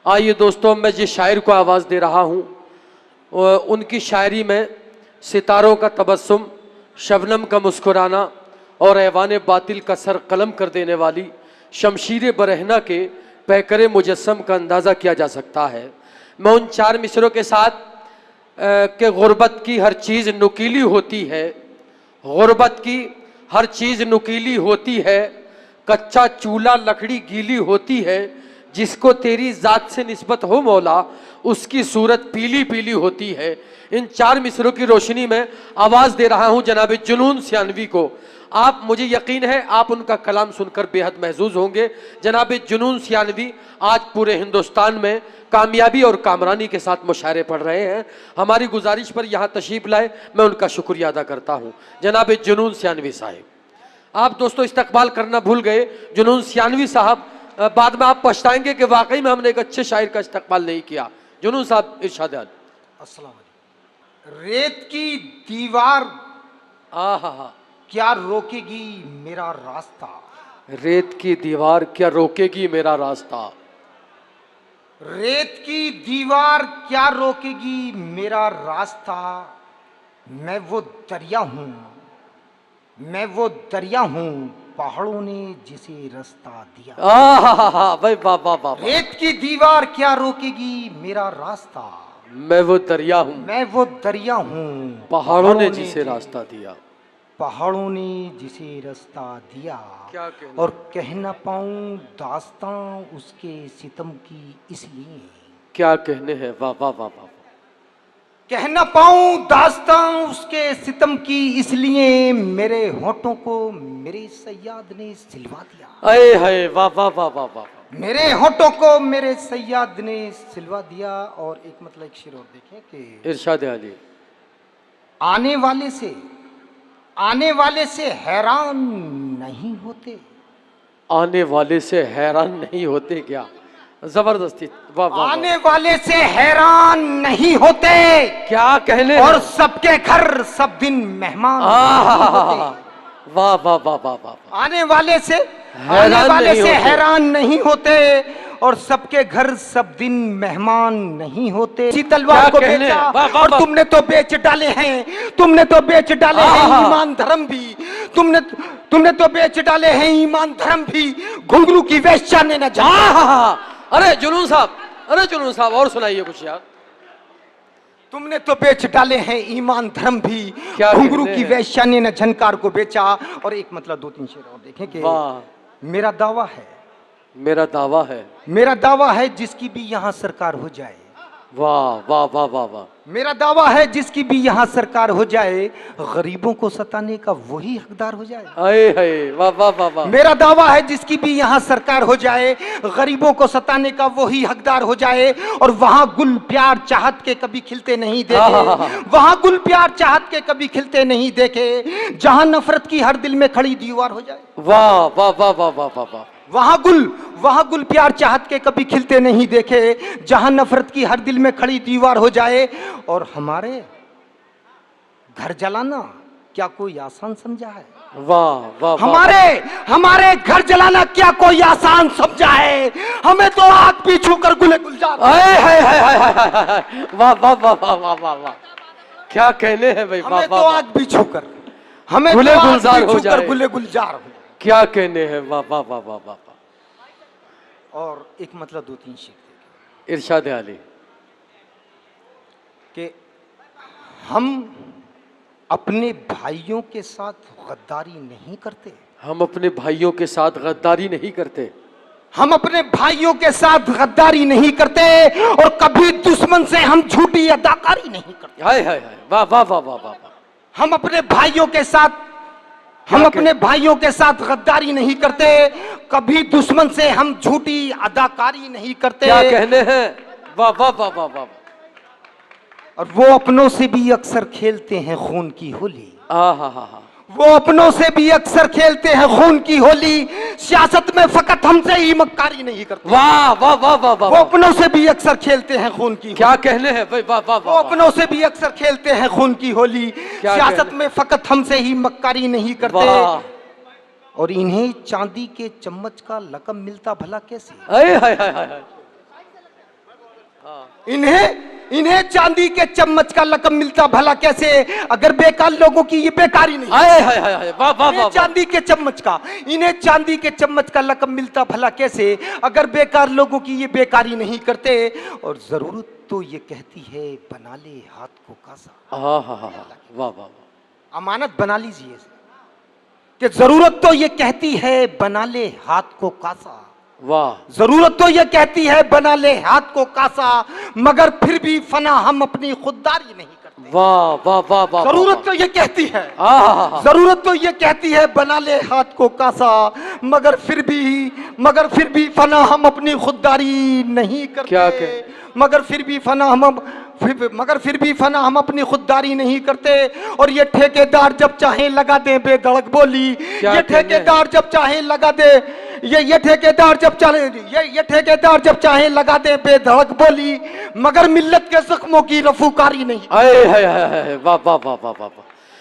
आइए दोस्तों, मैं जिस शायर को आवाज़ दे रहा हूँ उनकी शायरी में सितारों का तबस्सुम, शबनम का मुस्कुराना और ऐवान बातिल का सर कलम कर देने वाली शमशीर बरहना के पैकर मुजस्सम का अंदाज़ा किया जा सकता है। मैं उन चार मिसरों के साथ कि गुर्बत की हर चीज़ नुकीली होती है, गुर्बत की हर चीज़ नुकीली होती है, कच्चा चूल्हा लकड़ी गीली होती है, जिसको तेरी ज़ात से निस्बत हो मौला उसकी सूरत पीली पीली होती है। इन चार मिसरों की रोशनी में आवाज़ दे रहा हूँ जनाब जुनून सियानवी को। आप, मुझे यकीन है आप उनका कलाम सुनकर बेहद महजूज होंगे। जनाब जुनून सियानवी आज पूरे हिंदुस्तान में कामयाबी और कामरानी के साथ मुशायरे पढ़ रहे हैं। हमारी गुजारिश पर यहाँ तशरीफ़ लाए, मैं उनका शुक्रिया अदा करता हूँ। जनाब जुनून सियानवी साहिब, आप दोस्तों इस्तकबाल करना भूल गए। जुनून सियानवी साहब, बाद में आप पछताएंगे कि वाकई में हमने एक अच्छे शायर का इस्तकबाल नहीं किया। जुनून साहब इरशाद। अस्सलाम वालेकुम। रेत की दीवार क्या रोकेगी मेरा रास्ता, रेत की दीवार क्या रोकेगी मेरा रास्ता, रेत की दीवार क्या रोकेगी मेरा रास्ता। मैं वो दरिया हूँ, मैं वो दरिया हूँ, पहाड़ों ने जिसे रास्ता दिया। भाई वाह वाह वाह। रेत की दीवार क्या रोकेगी मेरा रास्ता, मैं वो दरिया हूँ, मैं वो दरिया हूँ, पहाड़ों ने जिसे रास्ता दिया, पहाड़ों ने जिसे रास्ता दिया। क्या और कह न पाऊं दास्तां उसके सितम की इसलिए, क्या कहने हैं। वाह वाह वाह वाह। कह न पाऊं दास्तां उसके सितम की इसलिए, मेरे होठों को मेरे सैयाद ने सिलवा दिया। अरे है वाह वाह वाह वाह वाह। मेरे होठों को मेरे सैयाद ने सिलवा दिया। और एक मतलब एक शेर और देखें कि इरशाद अली, आने वाले से हैरान नहीं होते, आने वाले से हैरान नहीं होते। क्या जबरदस्ती, वाह वाह। आने वाले से हैरान नहीं होते, क्या कहने। और सबके घर सब दिन मेहमान। वाह वाह वाह वाह वाह। आने वाले से हैरान नहीं होते, और सबके घर सब दिन मेहमान नहीं होते। इसी तलवार को बेचा और तुमने तो बेच डाले हैं, तुमने तो बेच डाले हैं ईमान धर्म भी, तुमने तो बेच डाले हैं ईमान धर्म भी, घुंघरू की वेश्या ने न जाना। अरे जुनून साहब, अरे जुनून साहब और सुनाइए कुछ यार। तुमने तो बेच डाले हैं ईमान धर्म भी, घुंघरू की वेश्या ने न झनकार को बेचा। और एक मतलब दो तीन शेर और देखें कि मेरा दावा है, मेरा दावा है, मेरा दावा है जिसकी भी यहाँ सरकार हो जाए। वाह वाह वाह वाह वाह। मेरा दावा है जिसकी भी यहाँ सरकार हो जाए, गरीबों को सताने का वही हकदार हो जाए। अरे वाह वाह वाह वाह। मेरा दावा है जिसकी भी यहाँ सरकार हो जाए, गरीबों को सताने का वही हकदार हो जाए। और वहाँ गुल प्यार चाहत के कभी खिलते नहीं देखे, वहाँ गुल प्यार चाहत के कभी खिलते नहीं देखे, जहाँ नफरत की हर दिल में खड़ी दीवार हो जाए। वाह वाह वाह वाह वाह वाह। वहाँ गुल प्यार चाहत के कभी खिलते नहीं देखे, जहां नफरत की हर दिल में खड़ी दीवार हो जाए। और हमारे घर जलाना क्या कोई आसान समझा है। वाह वाह। हमारे घर जलाना क्या कोई आसान समझा है, हमें तो आग भी छूकर गुले गुलजार। वाह वाह वाह वाह वाह वाह वाह। क्या कहने हैं भाई। हमें तो आग भी छूकर, हमें गुले गुलजार हो जाए, गुले गुलजार हो। क्या कहने हैं। वाह वाह वाह वाह वाह। और एक मतलब दो तीन शेर इरशाद अली कि हम अपने भाइयों के साथ गद्दारी नहीं करते, हम अपने भाइयों के साथ गद्दारी नहीं करते, हम अपने भाइयों के साथ गद्दारी नहीं करते, और कभी दुश्मन से हम झूठी अदाकारी नहीं करते। हाय हाय हाय। वाह वाह वाह वाह वाह। हम अपने भाइयों के साथ गद्दारी नहीं करते, कभी दुश्मन से हम झूठी अदाकारी नहीं करते। क्या कहने हैं। वाह वाह वाह वाह वाह। और वो अपनों से भी अक्सर खेलते हैं खून की होली। वो अपनों से भी अक्सर खेलते हैं खून की होली, सियासत में फकत हमसे ही मक्कारी नहीं करते। वाह वाह वाह वाह वाह। वो अपनों से भी अक्सर खेलते हैं खून की। क्या कहने हैं भाई। वाह वाह। वो अपनों से भी अक्सर खेलते हैं खून की होली, सियासत में फकत हमसे ही मक्कारी नहीं करते। और इन्हें चांदी के चम्मच का लकब मिलता भला कैसे। इन्हें चांदी के चम्मच का लक़ब मिलता भला कैसे, अगर बेकार लोगों की ये बेकारी नहीं। हाय हाय हाय, वाह वाह वाह, चांदी के चम्मच का, इन्हें चांदी के चम्मच का लक़ब मिलता भला कैसे, अगर बेकार लोगों की ये बेकारी नहीं करते। और जरूरत तो ये कहती है बना ले हाथ को कासा। हाँ हाँ हाँ, वाह वाह वाह, अमानत बना लीजिए कि जरूरत तो ये कहती है बना ले हाथ को कासा। वाह, जरूरत तो ये कहती है बना ले हाथ को कासा, मगर फिर भी फना हम अपनी खुददारी नहीं करते। वाह वाह वाह वाह, जरूरत तो ये कहती है, हाँ, जरूरत तो ये कहती है बना ले हाथ को कासा, मगर फिर भी फना हम अपनी खुददारी नहीं करते। क्या कहे? मगर फिर भी फना हम अपनी खुददारी नहीं करते। और ये ठेकेदार जब चाहे लगा दे बेधड़क बोली, ये ठेकेदार जब चाहे लगा दे, ये ठेकेदार जब चाहे लगा दे बेधड़क बोली, मगर मिल्लत के जख्मों की रफूकारी नहीं। हाय हाय हाय, वाह वाह वाह वाह वाह,